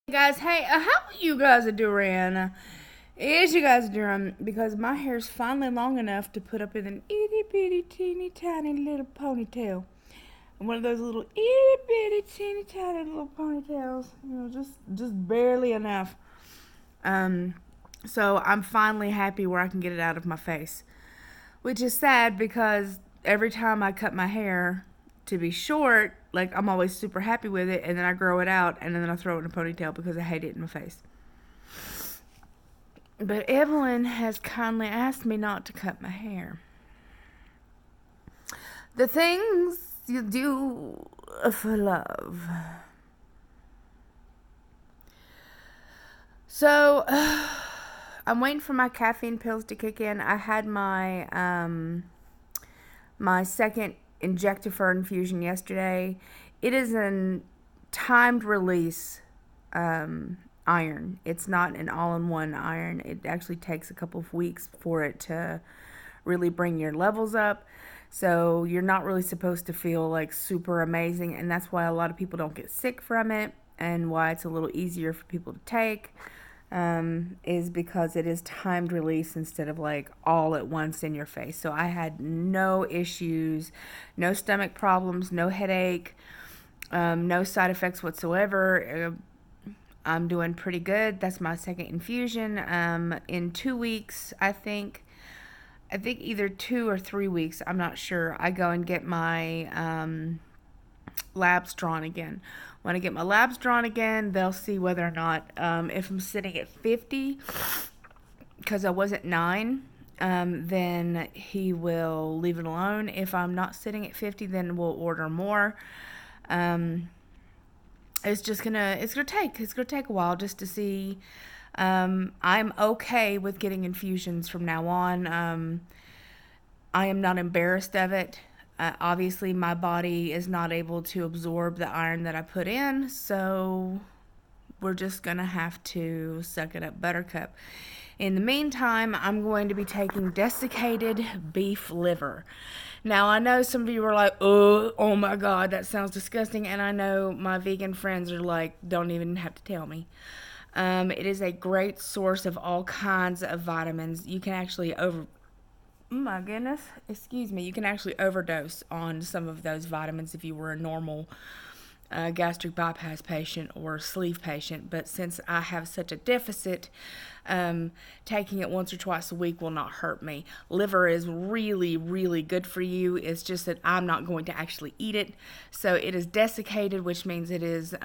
Guys, hey, how you guys are doing? Is you guys doing? Because my hair's finally long enough to put up in an itty bitty teeny tiny little ponytail. One of those little itty bitty teeny tiny little ponytails. Just barely enough. Um, so I'm finally happy where I can get it out of my face. Which is sad because every time I cut my hair to be short, like I'm always super happy with it, and then I grow it out, and then I throw it in a ponytail because I hate it in my face. But Evelyn has kindly asked me not to cut my hair. The things you do for love. So, I'm waiting for my caffeine pills to kick in. I had my second Injectifer infusion yesterday. It is a timed release iron. It's not an all-in-one iron. It actually takes a couple of weeks for it to really bring your levels up. So you're not really supposed to feel like super amazing, and that's why a lot of people don't get sick from it, and why it's a little easier for people to take. Is because it is timed release instead of like all at once in your face. So I had no issues, no stomach problems, no headache, no side effects whatsoever. I'm doing pretty good. That's my second infusion. In 2 weeks, I think either 2 or 3 weeks, I'm not sure, I go and get my labs drawn again. When I get my labs drawn again, they'll see whether or not, if I'm sitting at 50, because I was at 9, then he will leave it alone. If I'm not sitting at 50, then we'll order more. It's gonna take a while just to see. I'm okay with getting infusions from now on. I am not embarrassed of it. Obviously, my body is not able to absorb the iron that I put in, so we're just going to have to suck it up, buttercup. In the meantime, I'm going to be taking desiccated beef liver. Now, I know some of you are like, oh my God, that sounds disgusting. And I know my vegan friends are like, don't even have to tell me. It is a great source of all kinds of vitamins. You can actually my goodness, excuse me, you can actually overdose on some of those vitamins if you were a normal gastric bypass patient or sleeve patient. But since I have such a deficit, taking it once or twice a week will not hurt me. Liver is really, really good for you. It's just that I'm not going to actually eat it. So it is desiccated, which means it is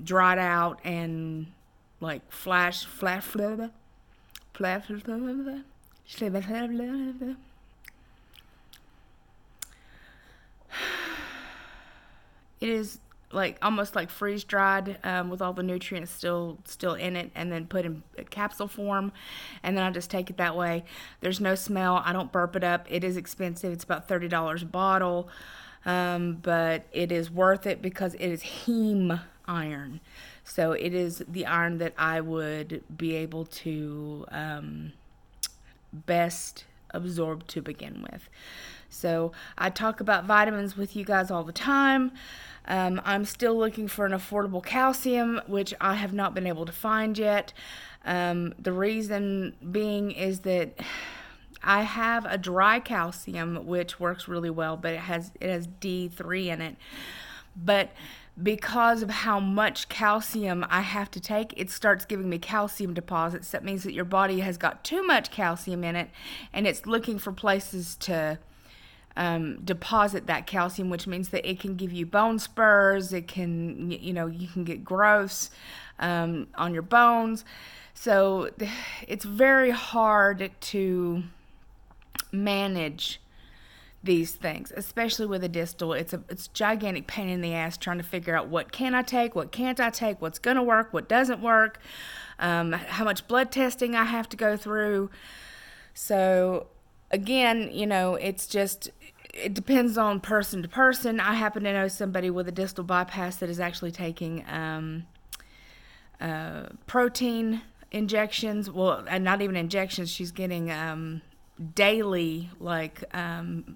dried out and like flash. It is like almost like freeze dried, with all the nutrients still in it, and then put in capsule form, and then I just take it that way. There's no smell. I don't burp it up. It is expensive. It's about $30 a bottle, but it is worth it because it is heme iron. So it is the iron that I would be able to best absorb to begin with. So I talk about vitamins with you guys all the time. I'm still looking for an affordable calcium, which I have not been able to find yet. The reason being is that I have a dry calcium, which works really well, but it has D3 in it. But because of how much calcium I have to take, it starts giving me calcium deposits. That means that your body has got too much calcium in it, and it's looking for places to deposit that calcium, which means that it can give you bone spurs. It can, you can get growths on your bones. So it's very hard to manage these things, especially with a distal. It's gigantic pain in the ass trying to figure out what can I take, what can't I take, what's gonna work, what doesn't work, how much blood testing I have to go through. So again, it depends on person to person. I happen to know somebody with a distal bypass that is actually taking protein injections. Well, and not even injections. She's getting daily, like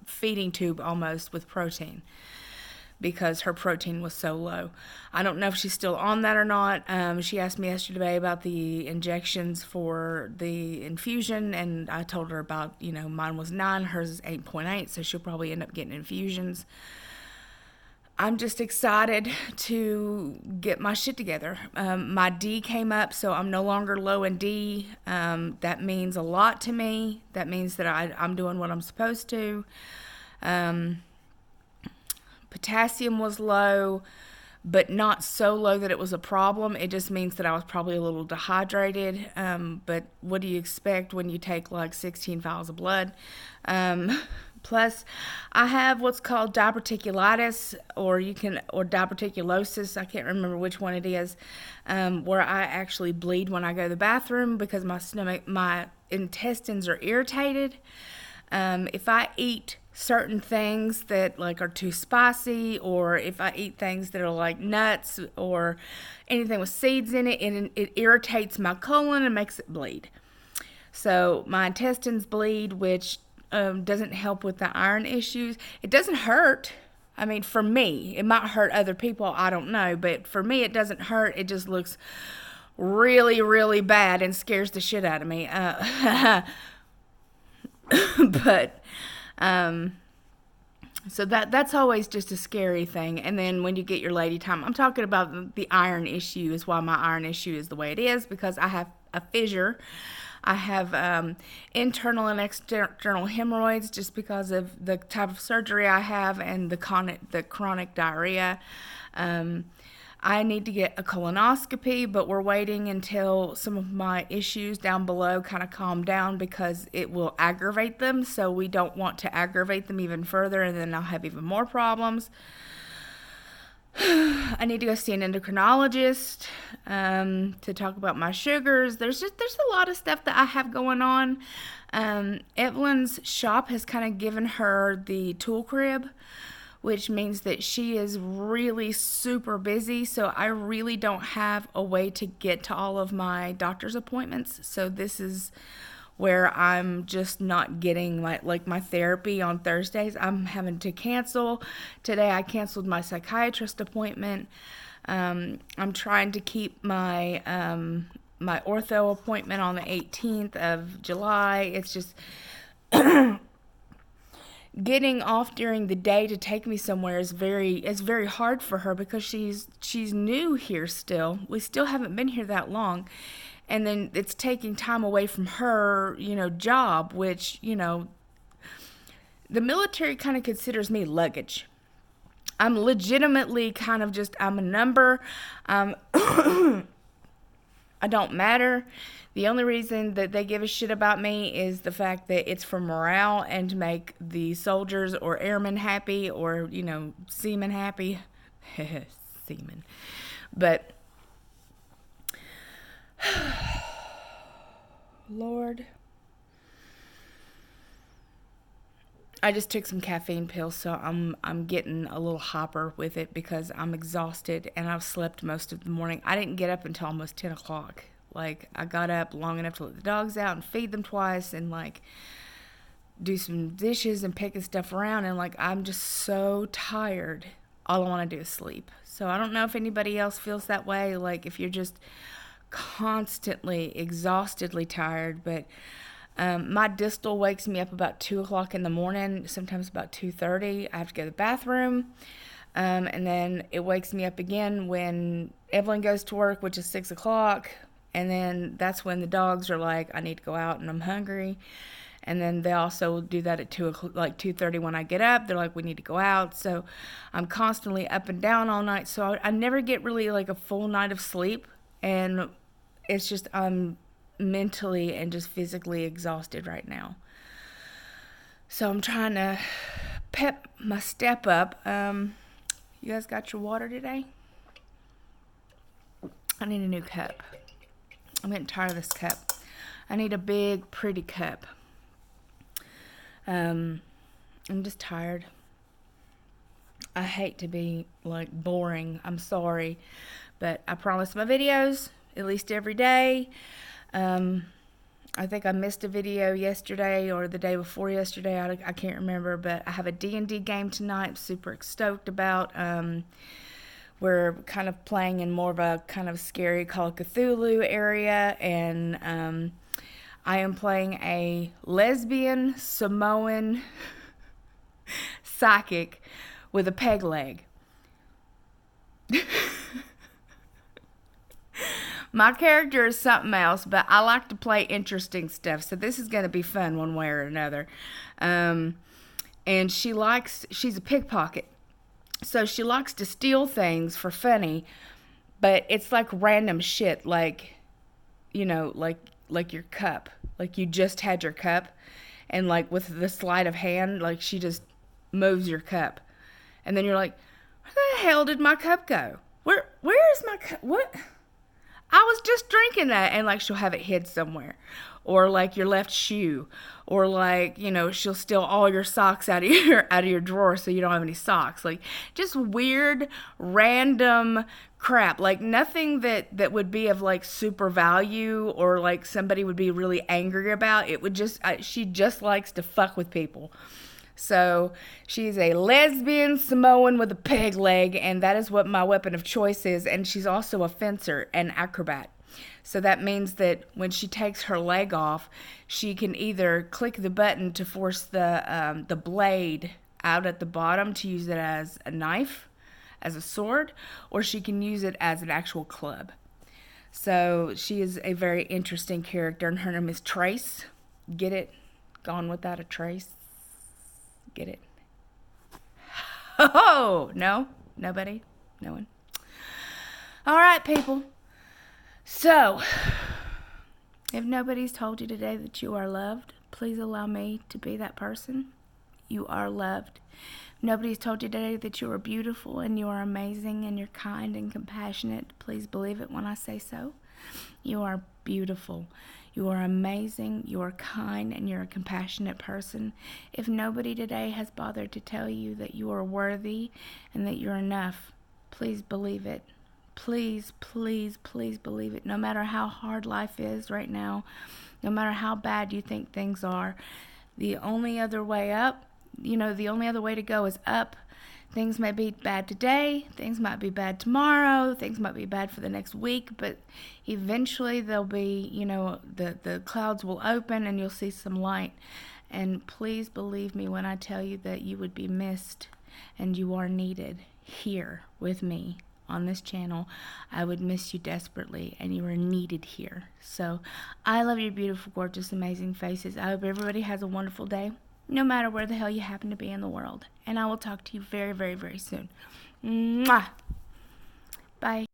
feeding tube almost with protein. because her protein was so low. I don't know if she's still on that or not. She asked me yesterday about the injections for the infusion, and I told her about, mine was 9, hers is 8.8, so she'll probably end up getting infusions. I'm just excited to get my shit together. My D came up, so I'm no longer low in D. That means a lot to me. That means that I'm doing what I'm supposed to. Potassium was low, but not so low that it was a problem. It just means that I was probably a little dehydrated. But what do you expect when you take like 16 vials of blood? Plus, I have what's called diverticulitis, or diverticulosis. I can't remember which one it is, where I actually bleed when I go to the bathroom because my intestines are irritated. If I eat certain things that like are too spicy, or if I eat things that are like nuts or anything with seeds in it, it irritates my colon and makes it bleed. So my intestines bleed, which doesn't help with the iron issues. It doesn't hurt. I mean, for me, it might hurt other people, I don't know, but for me it doesn't hurt. It just looks really, really bad and scares the shit out of me. But so that's always just a scary thing. And then when you get your lady time, I'm talking about the iron issue, is why my iron issue is the way it is, because I have a fissure. I have internal and external hemorrhoids just because of the type of surgery I have and the chronic diarrhea. I need to get a colonoscopy, but we're waiting until some of my issues down below kind of calm down because it will aggravate them. So we don't want to aggravate them even further, and then I'll have even more problems. I need to go see an endocrinologist to talk about my sugars. There's a lot of stuff that I have going on. Evelyn's shop has kind of given her the tool crib, which means that she is really super busy. So I really don't have a way to get to all of my doctor's appointments. So this is where I'm just not getting my therapy on Thursdays. I'm having to cancel. Today I canceled my psychiatrist appointment. I'm trying to keep my my ortho appointment on the 18th of July. It's just getting off during the day to take me somewhere is very hard for her because she's new here still. We still haven't been here that long. And then it's taking time away from her, job, which, the military kind of considers me luggage. I'm legitimately kind of I'm a number. I don't matter. The only reason that they give a shit about me is the fact that it's for morale and to make the soldiers or airmen happy, or, seamen happy. Seamen. But Lord, I just took some caffeine pills, so I'm getting a little hyper with it because I'm exhausted and I've slept most of the morning. I didn't get up until almost 10 o'clock. I got up long enough to let the dogs out and feed them twice and do some dishes and picking stuff around, and I'm just so tired. All I want to do is sleep. So I don't know if anybody else feels that way, if you're just constantly exhaustedly tired, but my distal wakes me up about 2 o'clock in the morning, sometimes about 2:30. I have to go to the bathroom, and then it wakes me up again when Evelyn goes to work, which is 6 o'clock, and then that's when the dogs are I need to go out and I'm hungry. And then they also do that at 2:30 when I get up. They're we need to go out. So I'm constantly up and down all night, so I never get really a full night of sleep, and it's just I'm mentally and just physically exhausted right now. So I'm trying to pep my step up. You guys got your water today? I need a new cup. I'm getting tired of this cup. I need a big, pretty cup. I'm just tired. I hate to be boring. I'm sorry. But I promise my videos, at least every day. I think I missed a video yesterday or the day before yesterday. I can't remember, but I have a D&D game tonight. I'm super stoked about. We're kind of playing in more of a kind of scary Call of Cthulhu area, and I am playing a lesbian Samoan psychic with a peg leg. My character is something else, but I like to play interesting stuff, so this is going to be fun one way or another. And she's a pickpocket, so she likes to steal things for funny, but it's like random shit, like, you know, like your cup. Like you just had your cup, and like with the sleight of hand, like she just moves your cup. And then you're like, where the hell did my cup go? Where is my cup? What? I was just drinking that. And like she'll have it hid somewhere. Or like your left shoe. Or like, you know, she'll steal all your socks out of your drawer so you don't have any socks. Like just weird, random crap. Like nothing that would be of like super value or like somebody would be really angry about. It would just, she just likes to fuck with people. So she's a lesbian Samoan with a peg leg, and that is what my weapon of choice is. And she's also a fencer and acrobat. So that means that when she takes her leg off, she can either click the button to force the blade out at the bottom to use it as a knife, as a sword, or she can use it as an actual club. So she is a very interesting character, and her name is Trace. Get it? Gone Without a Trace. Get it? Oh, no? Nobody? No one? All right, people. So, if nobody's told you today that you are loved, please allow me to be that person. You are loved. If nobody's told you today that you are beautiful and you are amazing and you're kind and compassionate, please believe it when I say so. You are beautiful. You are amazing, you are kind, and you're a compassionate person. If nobody today has bothered to tell you that you are worthy and that you're enough, please believe it. Please, please, please believe it. No matter how hard life is right now, no matter how bad you think things are, the only other way up, the only other way to go is up. Things may be bad today, things might be bad tomorrow, things might be bad for the next week, but eventually there'll be, the clouds will open and you'll see some light. And please believe me when I tell you that you would be missed and you are needed here with me on this channel. I would miss you desperately, and you are needed here. So I love your beautiful, gorgeous, amazing faces. I hope everybody has a wonderful day, no matter where the hell you happen to be in the world. And I will talk to you very, very, very soon. Mwah! Bye.